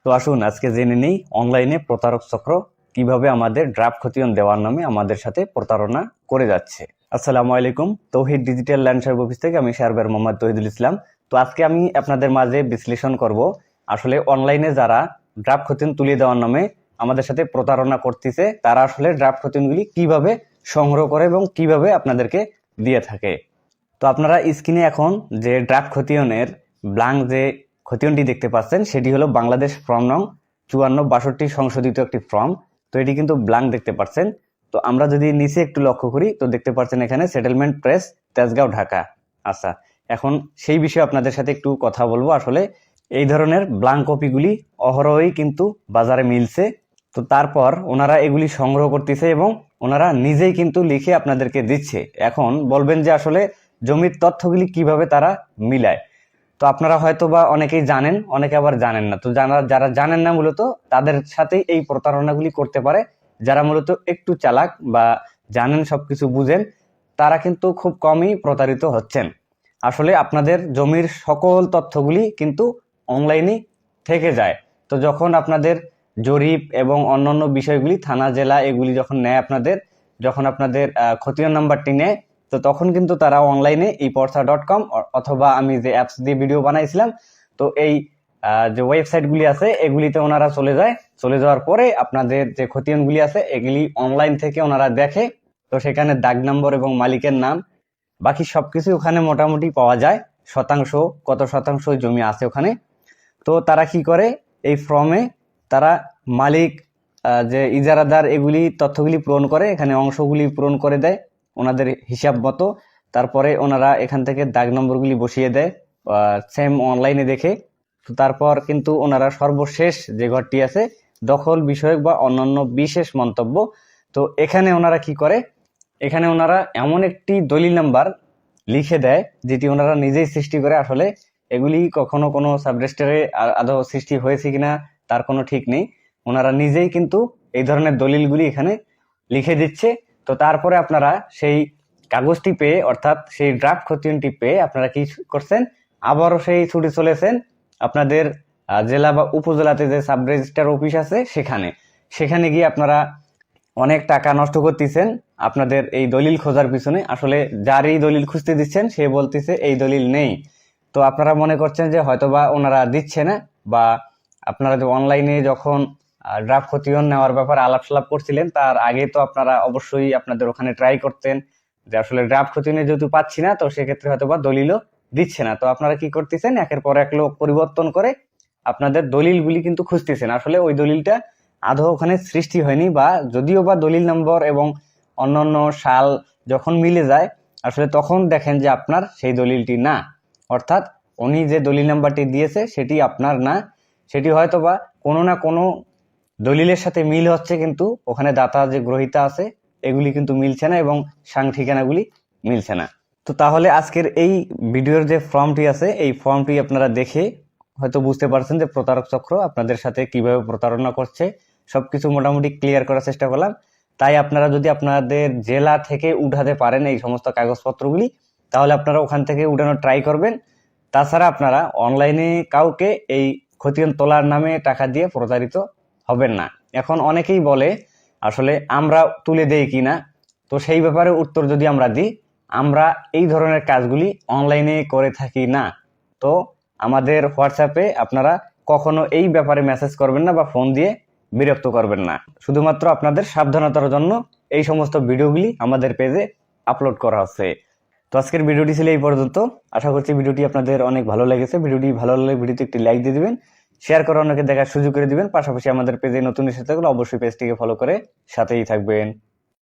তো আসুন আজকে জেনে নেই অনলাইনে প্রতারক চক্র কিভাবে আমাদের ড্রাফট খতিয়ান দেওয়ার নামে আমাদের সাথে প্রতারণা করে যাচ্ছে। আসসালামু আলাইকুম, তৌহিদ ডিজিটাল ল্যান্ড সার্ভ অফিস থেকে আমি সার্ভার মোহাম্মদ তৌহিদুল ইসলাম। তো আজকে আমি আপনাদের মাঝে বিশ্লেষণ করব আসলে অনলাইনে যারা ড্রাফট খতিয়ান তুলে দেওয়ার নামে আমাদের সাথে প্রতারণা করতেছে তারা আসলে ড্রাফট খতিয়ানগুলি কিভাবে সংগ্রহ করে এবং কিভাবে আপনাদেরকে দিয়ে থাকে। তো আপনারা স্ক্রিনে এখন যে ড্রাফট খতিয়ানের ব্ল্যাঙ্ক যে খতিয়ানটি দেখতে পাচ্ছেন সেটি হলো বাংলাদেশ ফর্ম নং 5462 সংশোধিত একটি ফর্ম। তো এটি কিন্তু ব্ল্যাঙ্ক দেখতে পাচ্ছেন। তো আমরা যদি নিচে একটু লক্ষ্য করি তো দেখতে পাচ্ছেন এখানে সেটেলমেন্ট প্রেস তেজগাঁও ঢাকা। আচ্ছা, এখন সেই বিষয়ে আপনাদের সাথে একটু কথা বলবো। আসলে এই ধরনের ব্ল্যাঙ্ক কপিগুলি অহরহই কিন্তু বাজারে মিলছে। তো তারপর ওনারা এগুলি সংগ্রহ করতেছে এবং ওনারা নিজেই কিন্তু লিখে আপনাদেরকে দিচ্ছে। এখন বলবেন যে আসলে জমির তথ্যগুলি কিভাবে তারা মিলায়। তো আপনারা হয়তো বা অনেকেই জানেন, অনেকে আবার জানেন না। তো যারা জানেন না মূলত তাদের সাথেই এই প্রতারণাগুলি করতে পারে। যারা মূলত একটু চালাক বা জানেন, সবকিছু বুঝেন, তারা কিন্তু খুব কমই প্রতারিত হচ্ছেন। আসলে আপনাদের জমির সকল তথ্যগুলি কিন্তু অনলাইনে থেকে যায়। তো যখন আপনাদের জরিপ এবং অন্যান্য বিষয়গুলি থানা জেলা এগুলি যখন নেয় যখন আপনাদের খতিয়ান নাম্বারটি নেয়, তো তখন কিন্তু তারা অনলাইনে ePortha.com অথবা আমি যে অ্যাপস দিয়ে ভিডিও বানাইছিলাম, তো এই যে ওয়েবসাইটগুলি আছে এগুলিতে ওনারা চলে যাওয়ার পরে আপনাদের যে খতিয়ানগুলি আছে এগুলি অনলাইন থেকে ওনারা দেখে। তো সেখানে দাগ নম্বর এবং মালিকের নাম বাকি সবকিছু ওখানে মোটামুটি পাওয়া যায়, শতাংশ কত শতাংশ জমি আছে ওখানে। তো তারা কি করে, এই ফর্মে তারা মালিক যে ইজারাদার এগুলি তথ্যগুলি পূরণ করে, এখানে অংশগুলি পূরণ করে দেয় ওনাদের হিসাব মতো। তারপরে ওনারা এখান থেকে দাগ নম্বরগুলি বসিয়ে দেয় সেম অনলাইনে দেখে। তো তারপর কিন্তু ওনারা সর্বশেষ যে ঘরটি আছে দখল বিষয়ক বা অন্যান্য বিশেষ মন্তব্য, তো এখানে ওনারা কি করে, এখানে ওনারা এমন একটি দলিল নাম্বার লিখে দেয় যেটি ওনারা নিজেই সৃষ্টি করে। আসলে এগুলি কখনো কোনো সাবরেজিস্ট্রারে আদৌ সৃষ্টি হয়েছে কিনা তার কোনো ঠিক নেই। ওনারা নিজেই কিন্তু এই ধরনের দলিলগুলি এখানে লিখে দিচ্ছে। তো তারপরে আপনারা সেই কাগজটি পেয়ে, অর্থাৎ সেই ড্রাফট খতিয়ানটি পেয়ে আপনারা কি করছেন, আবারও সেই ছুটে চলেছেন আপনাদের জেলা বা উপজেলাতে যে সাব রেজিস্ট্রার অফিস আছে সেখানে গিয়ে আপনারা অনেক টাকা নষ্ট করতেছেন আপনাদের এই দলিল খোঁজার পিছনে। আসলে যার এই দলিল খুঁজতে দিচ্ছেন সে বলতেছে এই দলিল নেই। তো আপনারা মনে করছেন যে হয়তোবা ওনারা দিচ্ছে না, বা আপনারা যে অনলাইনে যখন ড্রাফট খতিয়ান নেওয়ার ব্যাপারে আলাপ সালাপ করছিলেন তার আগে তো আপনারা অবশ্যই আপনাদের ওখানে ট্রাই করতেন যে আসলে ড্রাফট খতিয়ানে যেহেতু পাচ্ছি না, তো সেক্ষেত্রে হয়তোবা দলিলও দিচ্ছে না। তো আপনারা কি করতেছেন, একের পর এক লোক পরিবর্তন করে আপনাদের দলিলগুলি কিন্তু খুঁজতেছেন। আসলে ওই দলিলটা আদৌ ওখানে সৃষ্টি হয়নি, বা যদিও বা দলিল নম্বর এবং অন্যান্য সাল যখন মিলে যায় আসলে তখন দেখেন যে আপনার সেই দলিলটি না, অর্থাৎ উনি যে দলিল নাম্বারটি দিয়েছে সেটি আপনার না, সেটি হয়তোবা কোনো না কোনো দলিলের সাথে মিল হচ্ছে, কিন্তু ওখানে দাতা যে গ্রহীতা আছে এগুলি কিন্তু মিলছে না এবং সাং ঠিকানাগুলি মিলছে না। তো তাহলে আজকের এই ভিডিওর যে ফর্মটি আছে এই ফর্মটি আপনারা দেখে হয়তো বুঝতে পারছেন যে প্রতারক চক্র আপনাদের সাথে কিভাবে প্রতারণা করছে। সবকিছু মোটামুটি ক্লিয়ার করার চেষ্টা করলাম। তাই আপনারা যদি আপনাদের জেলা থেকে উঠাতে পারেন এই সমস্ত কাগজপত্রগুলি, তাহলে আপনারা ওখান থেকে উঠানোর ট্রাই করবেন। তাছাড়া আপনারা অনলাইনে কাউকে এই খতিয়ান তোলার নামে টাকা দিয়ে প্রতারিত হবেন না। এখন অনেকেই বলে আসলে আমরা তুলে দেই কিনা, তো সেই ব্যাপারে উত্তর যদি আমরা দিই, আমরা এই ধরনের কাজগুলি অনলাইনে করে থাকি না। তো আমাদের হোয়াটসঅ্যাপে আপনারা কখনো এই ব্যাপারে মেসেজ করবেন না বা ফোন দিয়ে বিরক্ত করবেন না। শুধুমাত্র আপনাদের সাবধানতার জন্য এই সমস্ত ভিডিওগুলি আমাদের পেজে আপলোড করা হচ্ছে। তো আজকের ভিডিওটি ছিল এই পর্যন্ত। আশা করছি ভিডিওটি আপনাদের অনেক ভালো লেগেছে। ভিডিওটি ভালো লাগলে ভিডিওতে একটি লাইক দিয়ে দিবেন, শেয়ার করে অন্যকে দেখার সুযোগ করে দিবেন। পাশাপাশি আমাদের পেজে নতুন এসে থাকলে অবশ্যই পেজটিকে ফলো করে সাথেই থাকবেন।